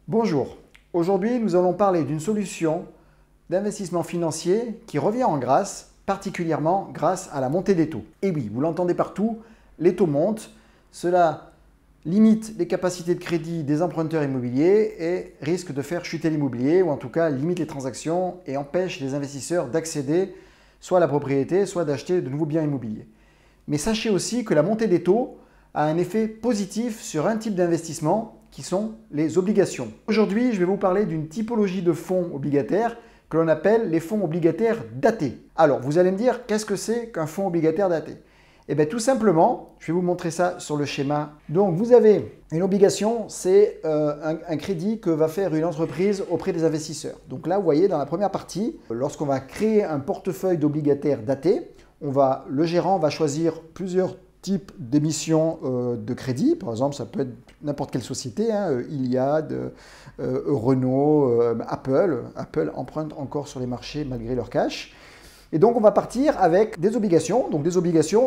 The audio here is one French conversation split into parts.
Bonjour, aujourd'hui nous allons parler d'une solution d'investissement financier qui revient en grâce, particulièrement grâce à la montée des taux. Et oui, vous l'entendez partout, les taux montent, cela limite les capacités de crédit des emprunteurs immobiliers et risque de faire chuter l'immobilier ou en tout cas limite les transactions et empêche les investisseurs d'accéder soit à la propriété, soit d'acheter de nouveaux biens immobiliers. Mais sachez aussi que la montée des taux a un effet positif sur un type d'investissement qui sont les obligations. Aujourd'hui, je vais vous parler d'une typologie de fonds obligataires que l'on appelle les fonds obligataires datés. Alors, vous allez me dire, qu'est-ce que c'est qu'un fonds obligataire daté? Eh bien, tout simplement, je vais vous montrer ça sur le schéma. Donc, vous avez une obligation, c'est un crédit que va faire une entreprise auprès des investisseurs. Donc là, vous voyez, dans la première partie, lorsqu'on va créer un portefeuille d'obligataires datés, le gérant va choisir plusieurs types d'émissions de crédit. Par exemple, ça peut être n'importe quelle société, Iliad, Renault, Apple. Apple emprunte encore sur les marchés malgré leur cash. Et donc, on va partir avec des obligations,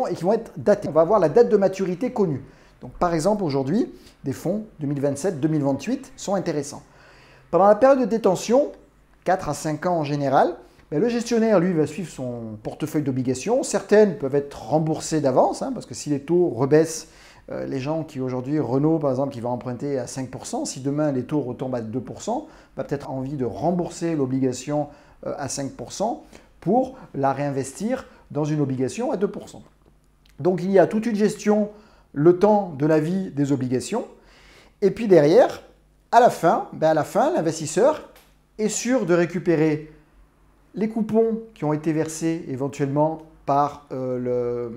et qui vont être datées. On va avoir la date de maturité connue. Donc, par exemple, aujourd'hui, des fonds 2027-2028 sont intéressants. Pendant la période de détention, 4 à 5 ans en général, le gestionnaire, lui, va suivre son portefeuille d'obligations. Certaines peuvent être remboursées d'avance, parce que si les taux rebaissent, les gens qui aujourd'hui, Renault par exemple, qui va emprunter à 5%, si demain les taux retombent à 2%, va peut-être envie de rembourser l'obligation à 5% pour la réinvestir dans une obligation à 2%. Donc il y a toute une gestion, le temps de la vie des obligations. Et puis derrière, à la fin, l'investisseur est sûr de récupérer les coupons qui ont été versés éventuellement par le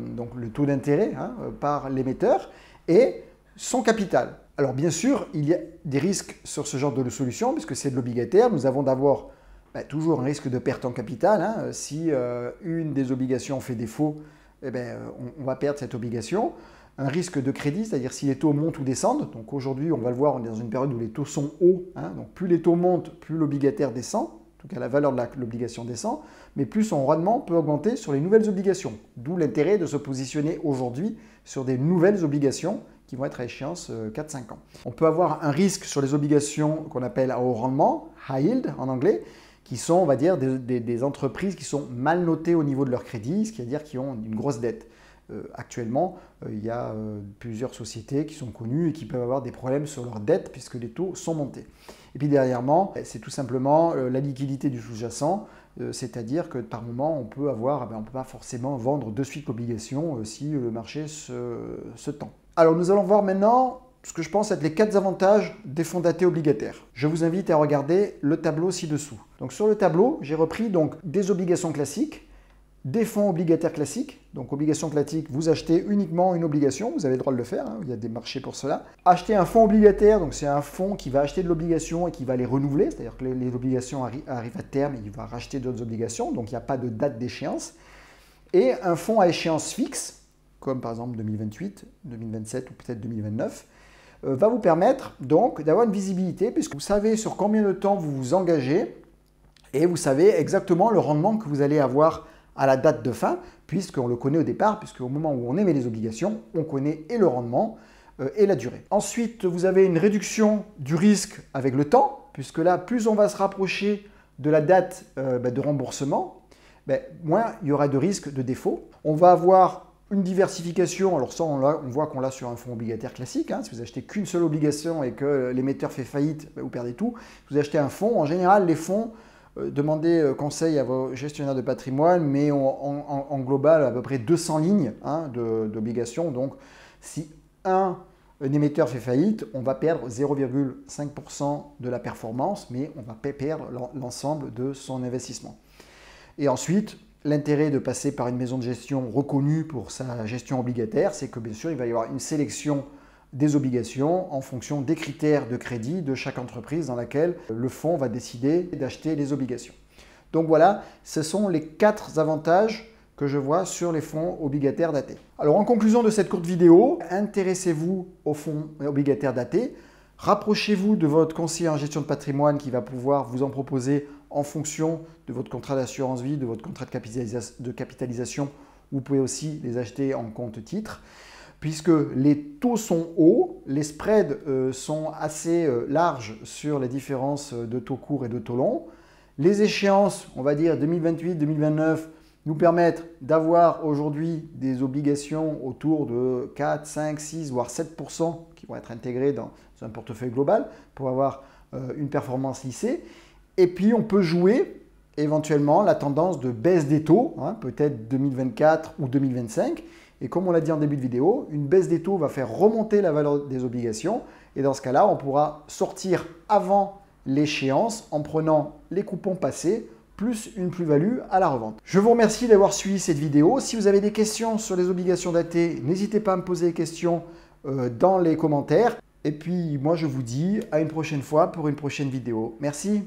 taux d'intérêt par l'émetteur et son capital. Alors bien sûr, il y a des risques sur ce genre de solution puisque c'est de l'obligataire. Nous avons d'abord toujours un risque de perte en capital. Si une des obligations fait défaut, on va perdre cette obligation. Un risque de crédit, c'est-à-dire si les taux montent ou descendent. Donc aujourd'hui, on va le voir, on est dans une période où les taux sont hauts. Donc plus les taux montent, plus l'obligataire descend. En tout cas, la valeur de l'obligation descend, mais plus son rendement peut augmenter sur les nouvelles obligations. D'où l'intérêt de se positionner aujourd'hui sur des nouvelles obligations qui vont être à échéance 4-5 ans. On peut avoir un risque sur les obligations qu'on appelle à haut rendement, high yield en anglais, qui sont, on va dire, des entreprises qui sont mal notées au niveau de leur crédit, ce qui veut dire qui ont une grosse dette. Actuellement, il y a plusieurs sociétés qui sont connues et qui peuvent avoir des problèmes sur leurs dettes puisque les taux sont montés. Et puis dernièrement, c'est tout simplement la liquidité du sous-jacent, c'est-à-dire que par moment, on peut pas forcément vendre de suite l'obligation si le marché se tend. Alors nous allons voir maintenant ce que je pense être les 4 avantages des fonds datés obligataires. Je vous invite à regarder le tableau ci-dessous. Donc sur le tableau, j'ai repris donc des obligations classiques, des fonds obligataires classiques. Donc, obligations classiques, vous achetez uniquement une obligation, vous avez le droit de le faire, il y a des marchés pour cela. Acheter un fonds obligataire, donc c'est un fonds qui va acheter de l'obligation et qui va les renouveler, c'est-à-dire que les obligations arrivent à terme et il va racheter d'autres obligations, donc il n'y a pas de date d'échéance. Et un fonds à échéance fixe, comme par exemple 2028, 2027 ou peut-être 2029, va vous permettre donc d'avoir une visibilité puisque vous savez sur combien de temps vous vous engagez et vous savez exactement le rendement que vous allez avoir à la date de fin, puisqu'on le connaît au départ, puisqu'au moment où on émet les obligations, on connaît et le rendement et la durée. Ensuite, vous avez une réduction du risque avec le temps, puisque là, plus on va se rapprocher de la date de remboursement, moins il y aura de risque de défaut. On va avoir une diversification, alors ça on voit qu'on l'a sur un fonds obligataire classique, si vous achetez qu'une seule obligation et que l'émetteur fait faillite, vous perdez tout. Si vous achetez un fonds, en général les fonds, demandez conseil à vos gestionnaires de patrimoine, mais en global, à peu près 200 lignes d'obligations. Donc, si un émetteur fait faillite, on va perdre 0,5% de la performance, mais on va perdre l'ensemble de son investissement. Et ensuite, l'intérêt de passer par une maison de gestion reconnue pour sa gestion obligataire, c'est que bien sûr, il va y avoir une sélection des obligations en fonction des critères de crédit de chaque entreprise dans laquelle le fonds va décider d'acheter les obligations. Donc voilà, ce sont les 4 avantages que je vois sur les fonds obligataires datés. Alors en conclusion de cette courte vidéo, intéressez-vous aux fonds obligataires datés, rapprochez-vous de votre conseiller en gestion de patrimoine qui va pouvoir vous en proposer en fonction de votre contrat d'assurance vie, de votre contrat de capitalisation. Vous pouvez aussi les acheter en compte titre. puisque les taux sont hauts, les spreads sont assez larges sur les différences de taux courts et de taux longs. Les échéances, on va dire 2028-2029, nous permettent d'avoir aujourd'hui des obligations autour de 4, 5, 6, voire 7% qui vont être intégrées dans un portefeuille global pour avoir une performance lissée. Et puis, on peut jouer éventuellement la tendance de baisse des taux, hein, peut-être 2024 ou 2025. Et comme on l'a dit en début de vidéo, une baisse des taux va faire remonter la valeur des obligations. Et dans ce cas-là, on pourra sortir avant l'échéance en prenant les coupons passés plus une plus-value à la revente. Je vous remercie d'avoir suivi cette vidéo. Si vous avez des questions sur les obligations datées, n'hésitez pas à me poser des questions dans les commentaires. Et puis moi je vous dis à une prochaine fois pour une prochaine vidéo. Merci.